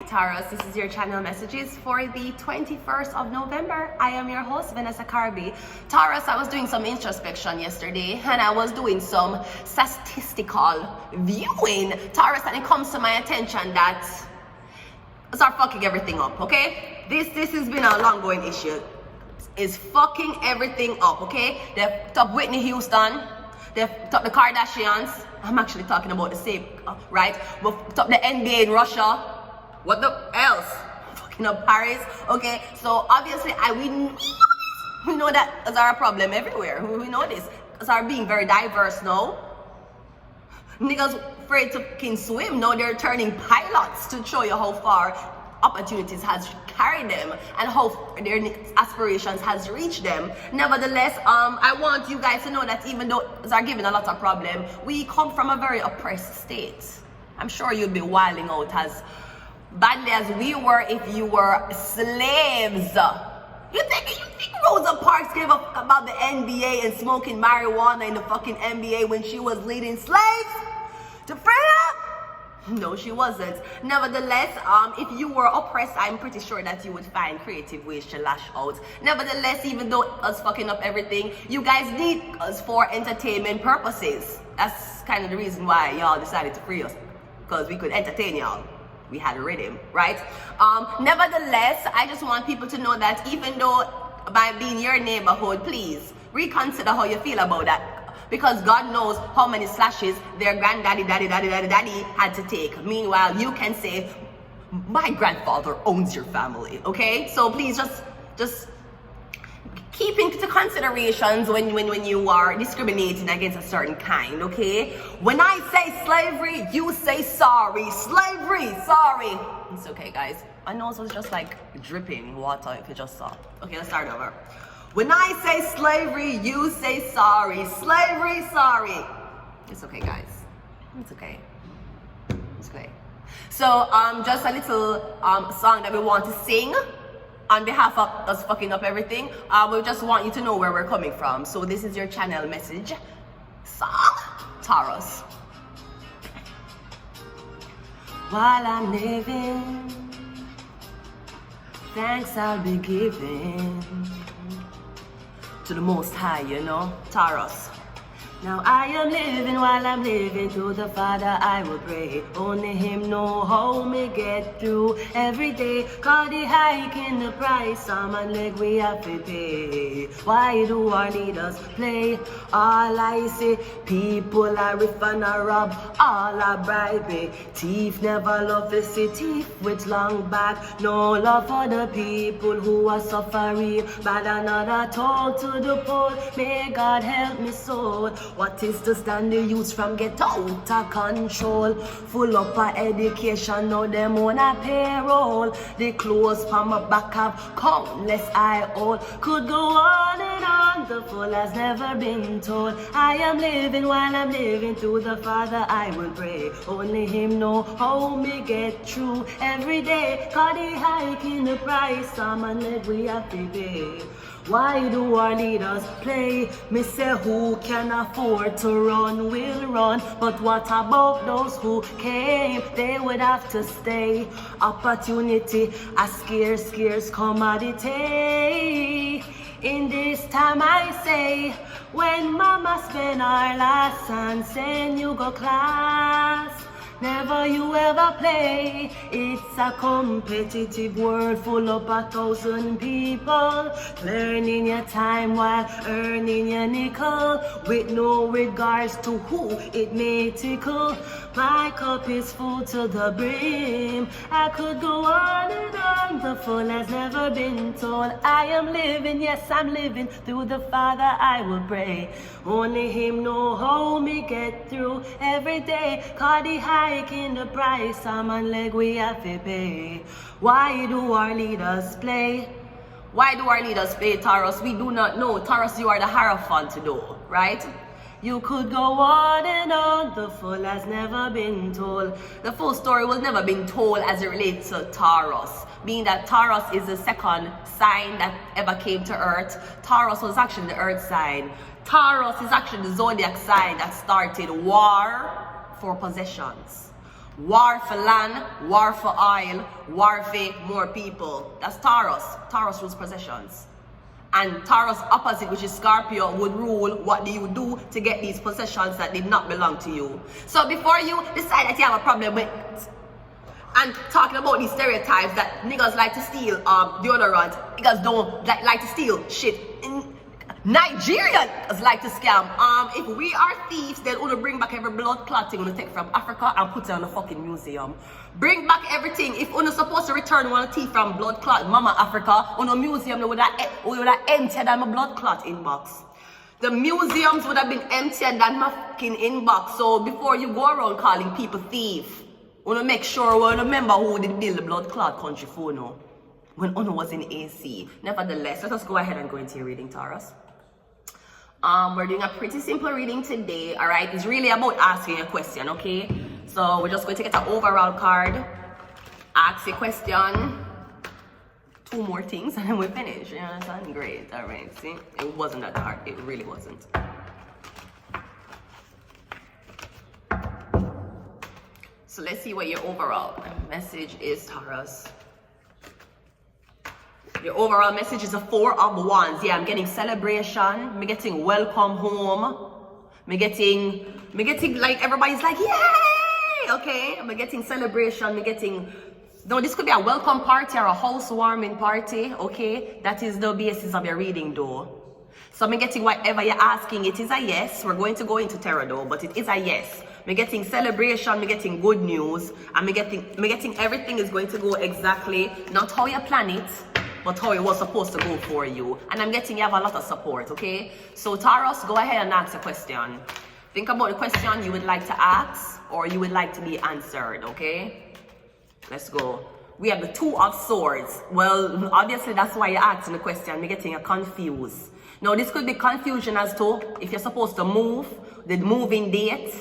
Taurus, this is your channel messages for the 21st of November. I am your host, Vanessa Carby. Taurus, I was doing some introspection yesterday and I was doing some statistical viewing, Taurus, and it comes to my attention that start fucking everything up, okay? This has been a long going issue. Is fucking everything up, okay? They've top Whitney Houston, they've top the Kardashians. I'm actually talking about the same, right? We've top the NBA in Russia. What the else? Fucking up Paris, okay? So obviously, we know that there's a problem everywhere. We know this. Because are being very diverse now. Niggas afraid to fucking swim. Now they're turning pilots to show you how far opportunities has carried them and how their aspirations has reached them. Nevertheless, I want you guys to know that even though they are giving a lot of problem, we come from a very oppressed state. I'm sure you'd be wilding out as badly as we were if you were slaves. You think Rosa Parks gave up about the NBA and smoking marijuana in the fucking NBA when she was leading slaves to freedom? No, she wasn't. Nevertheless, if you were oppressed, I'm pretty sure that you would find creative ways to lash out. Nevertheless, even though us fucking up everything, you guys need us for entertainment purposes. That's kind of the reason why y'all decided to free us, because we could entertain y'all. We had a rhythm, right? Nevertheless, I just want people to know that even though by being your neighborhood, please reconsider how you feel about that. Because God knows how many slashes their granddaddy, daddy had to take. Meanwhile, you can say, my grandfather owns your family, okay? So please just keep into considerations when you are discriminating against a certain kind, okay? When I say slavery, you say sorry. Slavery, sorry. It's okay, guys. My nose was just like dripping water if you just saw. Okay, let's start over. When I say slavery, you say sorry. Slavery, sorry. It's okay, guys. It's okay. It's okay. So, just a little song that we want to sing on behalf of us fucking up everything. We just want you to know where we're coming from. So this is your channel message song, Taurus. While I'm living, thanks I'll be giving to the Most High, you know, Taurus. Now I am living while I'm living, to the Father I will pray. Only Him know how me get through every day. Cause the hike in the price, some and leg we have to pay. Why do our leaders play? All I see, people are riff and a rob, all are bribe. Thief never love to see thief with long back. No love for the people who are suffering. But another told to the poor, may God help me soul. What is to stand the youth from get out of control? Full up of education, now them on a payroll. The clothes from my back have countless eye all. Could go on and on, the full has never been told. I am living while I'm living, to the Father I will pray. Only Him know how me get through every day. Cause the hike in the price, some and let we have to pay. Why do our leaders play? Me say who can afford to run will run. But what about those who came? They would have to stay. Opportunity a scarce commodity. In this time I say, when mama spend our last and send you go class, never you ever play. It's a competitive world full of 1,000 people, learning your time while earning your nickel, with no regards to who it may tickle. My cup is full to the brim. I could go on and on, the full has never been told. I am living, yes I'm living, through the Father I will pray. Only Him know how me get through every day. Cause the hike in the price, some and leg we have to pay. Why do our leaders play? Why do our leaders play, Taurus? We do not know. Taurus, you are the Hierophant to know, right? You could go on and on, the full has never been told. The full story was never been told as it relates to Taurus. Being that Taurus is the second sign that ever came to Earth. Taurus was actually the Earth sign. Taurus is actually the zodiac sign that started war for possessions. War for land, war for oil, war for more people. That's Taurus. Taurus rules possessions. And Taurus opposite, which is Scorpio, would rule what do you do to get these possessions that did not belong to you. So before you decide that you have a problem with, and talking about these stereotypes that niggas like to steal deodorant, niggas don't like to steal shit. Nigerians like to scam. If we are thieves, then we'll bring back every blood clot thing we take from Africa and put it in the fucking museum. Bring back everything. If we're supposed to return one thief from blood clot, Mama Africa, on a museum, they would have emptied than my blood clot inbox. The museums would have been emptied than my fucking inbox. So before you go around calling people thief, we want to make sure we remember who did build the blood clot country for now, when Uno was in AC. Nevertheless, let us go ahead and go into your reading, Taurus. We're doing a pretty simple reading today, all right? It's really about asking a question, okay? So we're just going to get an overall card, ask a question, 2 more things, and then we finish. You understand? Great, all right. See, it wasn't that hard. It really wasn't. So let's see what your overall message is, Taurus. Your overall message is a 4 of Wands. Yeah, I'm getting celebration. I'm getting welcome home. I'm getting like everybody's like, yay! Okay, I'm getting celebration. I'm getting, no, this could be a welcome party or a housewarming party. Okay, that is the basis of your reading, though. So I'm getting whatever you're asking. It is a yes. We're going to go into tarot, though, but it is a yes. I'm getting celebration. I'm getting good news. I'm getting everything is going to go exactly not how you plan it, but how it was supposed to go for you. And I'm getting you have a lot of support, okay? So Taurus, go ahead and ask a question. Think about the question you would like to ask or you would like to be answered, okay? Let's go. We have the 2 of Swords. Well, obviously that's why you're asking the question. You're getting confused. Now, this could be confusion as to if you're supposed to move, the moving date,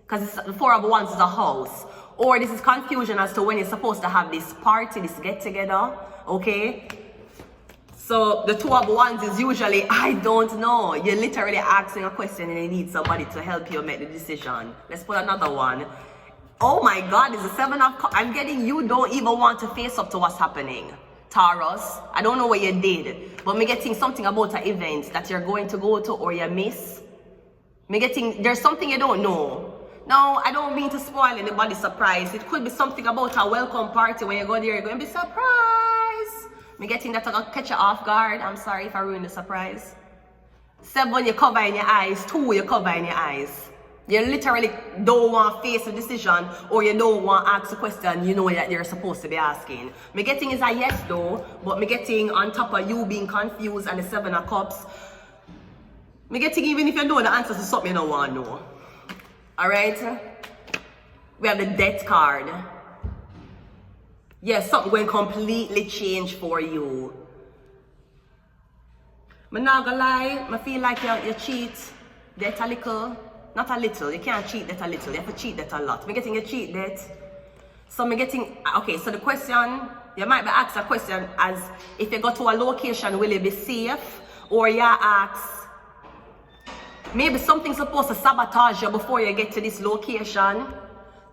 because the 4 of Wands is a house. Or this is confusion as to when you're supposed to have this party, this get-together. Okay, so the 2 of Wands is usually, I don't know. You're literally asking a question and you need somebody to help you make the decision. Let's put another one. Oh my God, it's the 7 of Cups. I'm getting you don't even want to face up to what's happening. Taurus, I don't know what you did, but me getting something about an event that you're going to go to or you miss. Me getting, there's something you don't know. Now, I don't mean to spoil anybody's surprise. It could be something about a welcome party. When you go there, you're going to be surprised. Me getting that to catch you off guard. I'm sorry if I ruined the surprise. 7, you cover in your eyes. 2, you cover in your eyes. You literally don't want to face a decision or you don't want to ask a question you know that you're supposed to be asking. Me getting is a yes though, but me getting on top of you being confused and the 7 of Cups. Me getting even if you know the answer to something you don't want to know. Alright? We have the Death card. Yes, something going to completely change for you. I'm not gonna lie, I feel like you cheat death a little. Not a little, you can't cheat that a little, you have to cheat that a lot. I'm getting a cheat death. So I'm getting, okay, so the question, you might be asked a question as if you go to a location, will you be safe? Or you ask, maybe something's supposed to sabotage you before you get to this location.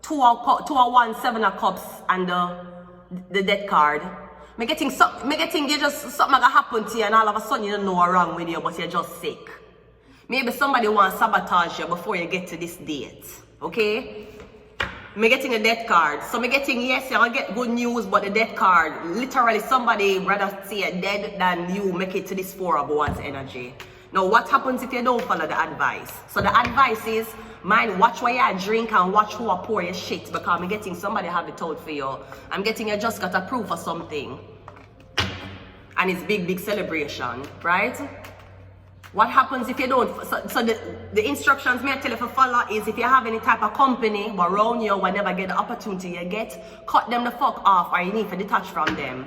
2 of Wands, 7 of Cups, and the Death card. Me getting you just something gonna happen to you, and all of a sudden you don't know what's wrong with you, but you're just sick. Maybe somebody wants to sabotage you before you get to this date. Okay? Me getting the Death card. So me getting, yes, you'll get good news, but the Death card, literally somebody rather say you're dead than you make it to this 4 of Wands energy. Now, what happens if you don't follow the advice? So the advice is, mind, watch what you drink and watch who pour your shit, because I'm getting somebody have it out for you. I'm getting you just got approved for something. And it's big celebration, right? What happens if you don't? So the instructions me I tell you to follow is if you have any type of company around you, whenever get the opportunity you get, cut them the fuck off or you need to detach from them.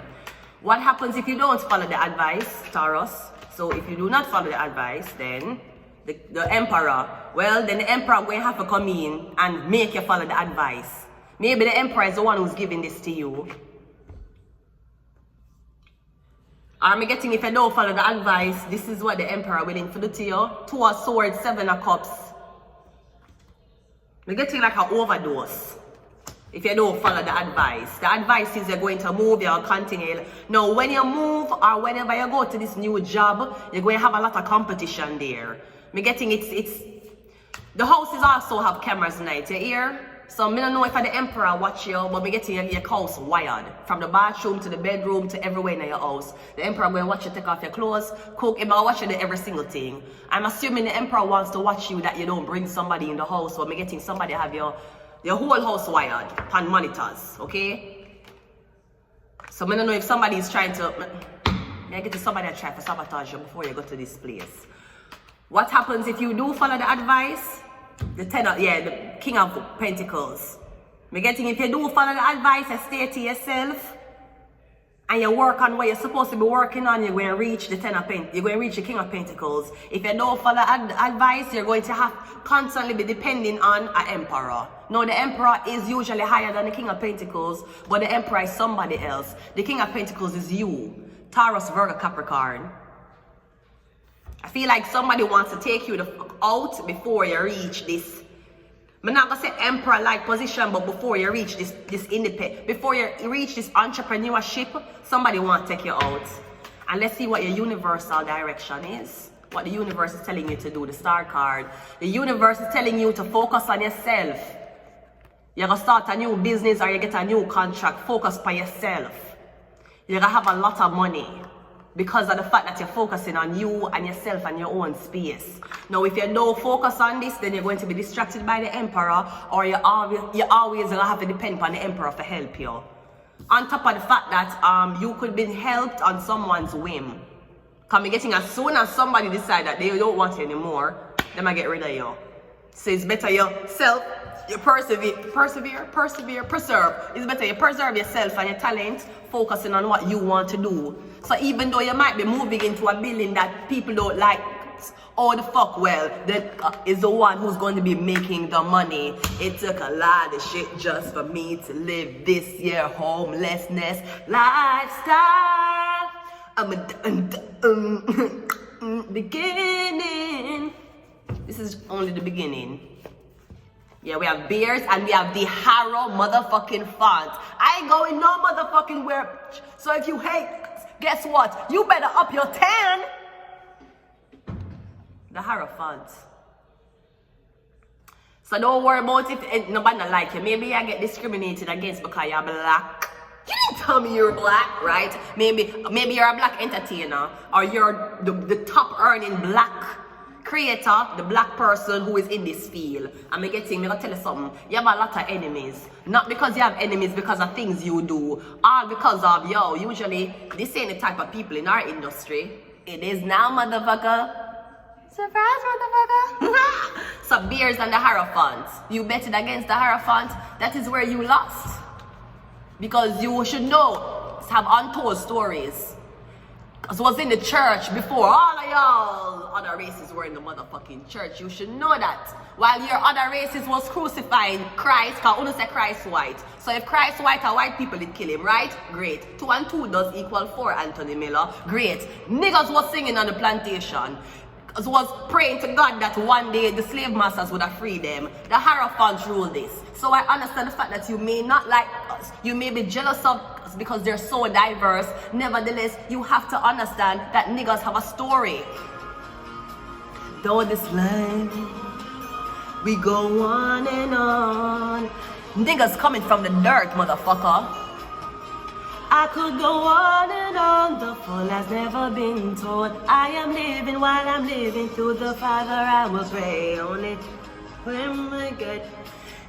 What happens if you don't follow the advice, Taurus? So if you do not follow the advice, then the Emperor, well, then the Emperor will have to come in and make you follow the advice. Maybe the Emperor is the one who's giving this to you. Or I'm getting if you don't follow the advice, this is what the Emperor willing to do to you. 2 of Swords, 7 of Cups. I'm getting like an overdose. If you don't follow the advice is you're going to move, you'll continue. Now, when you move or whenever you go to this new job, you're going to have a lot of competition there. Me getting it's the houses also have cameras tonight, you hear? So I don't know if the emperor watch you, but me getting your house wired. From the bathroom to the bedroom to everywhere in your house. The emperor going to watch you take off your clothes, cook, he's going to watch you do every single thing. I'm assuming the emperor wants to watch you that you don't bring somebody in the house, so me getting somebody have your whole house wired on monitors, okay? So I don't know if somebody is trying to, I get to somebody that try to sabotage you before you go to this place. What happens if you do follow the advice? The King of Pentacles. Me getting if you do follow the advice and stay to yourself and you work on what you're supposed to be working on, you're going to reach the you're going to reach the King of Pentacles. If you don't follow advice, you're going to have constantly be depending on an emperor. Now the emperor is usually higher than the King of Pentacles, but the emperor is somebody else. The King of Pentacles is you, Taurus, Virgo, Capricorn. I feel like somebody wants to take you the fuck out before you reach this. I'm not gonna say emperor-like position, but before you reach this independent, before you reach this entrepreneurship, somebody wants to take you out. And let's see what your universal direction is. What the universe is telling you to do, the star card. The universe is telling you to focus on yourself. You're gonna start a new business or you get a new contract, focus on yourself. You're gonna have a lot of money. Because of the fact that you're focusing on you and yourself and your own space. Now, if you don't focus on this, then you're going to be distracted by the emperor, or you're always gonna have to depend on the emperor to help you. On top of the fact that you could be helped on someone's whim. Because getting as soon as somebody decide that they don't want you anymore, they might get rid of you. So it's better yourself. You preserve. It's better you preserve yourself and your talent, focusing on what you want to do. So even though you might be moving into a building that people don't like, all the fuck well, that is the one who's going to be making the money. It took a lot of shit just for me to live this year homelessness lifestyle. I'm a beginning. This is only the beginning. Yeah, we have bears and we have the Harrow motherfucking font. I ain't going no motherfucking where. So if you hate, guess what? You better up your tan. The Harrow font. So don't worry about if nobody not like you. Maybe I get discriminated against because you're black. You didn't tell me you're black, right? Maybe you're a black entertainer or you're the top earning black creator, the black person who is in this field. I'm gonna tell you something. You have a lot of enemies. Not because you have enemies because of things you do, all because of usually this ain't the type of people in our industry. It is now, motherfucker. Surprise, motherfucker. So bears and the Hierophant. You betted against the Hierophant. That is where you lost. Because you should know, have untold stories. Because it was in the church before all of y'all other races were in the motherfucking church. You should know that. While your other races was crucifying Christ, because only say Christ white. So if Christ white or white people did kill him, right? Great. 2 and 2 does equal 4, Anthony Miller. Great. Niggas was singing on the plantation. Was praying to God that one day the slave masters would have freed them. The Hierophants rule this. So I understand the fact that you may not like us. You may be jealous of us because they're so diverse. Nevertheless, you have to understand that niggas have a story. Though this life, we go on and on. Niggas coming from the dirt, motherfucker. I could go on and on, the fall has never been told. I am living while I'm living through the Father, I will pray only when my God.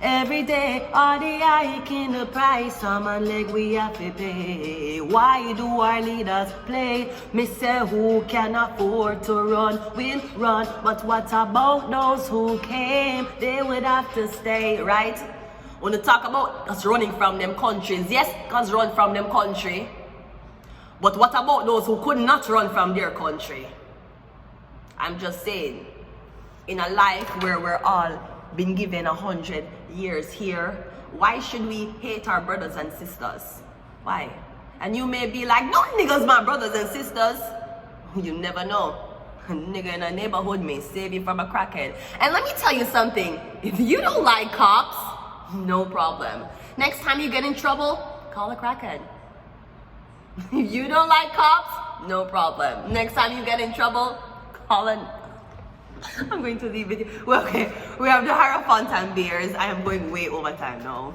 Every day, all the hiking the price, some leg we have to pay. Why do our leaders play? Me say who can afford to run, will run. But what about those who came? They would have to stay, right? When you talk about us running from them countries, yes, us run from them country. But what about those who could not run from their country? I'm just saying, in a life where we're all been given 100 years here, why should we hate our brothers and sisters? Why? And you may be like, no niggas my brothers and sisters. You never know. A nigga in a neighborhood may save you from a crackhead. And let me tell you something, if you don't like cops, no problem. Next time you get in trouble, call a crackhead. You don't like cops? No problem. Next time you get in trouble, call an... I'm going to leave it. Well, okay, we have the Hierophant beers. I am going way over time now.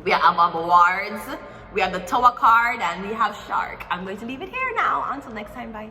We have awards, we have the Tower card, and we have Shark. I'm going to leave it here now. Until next time, bye.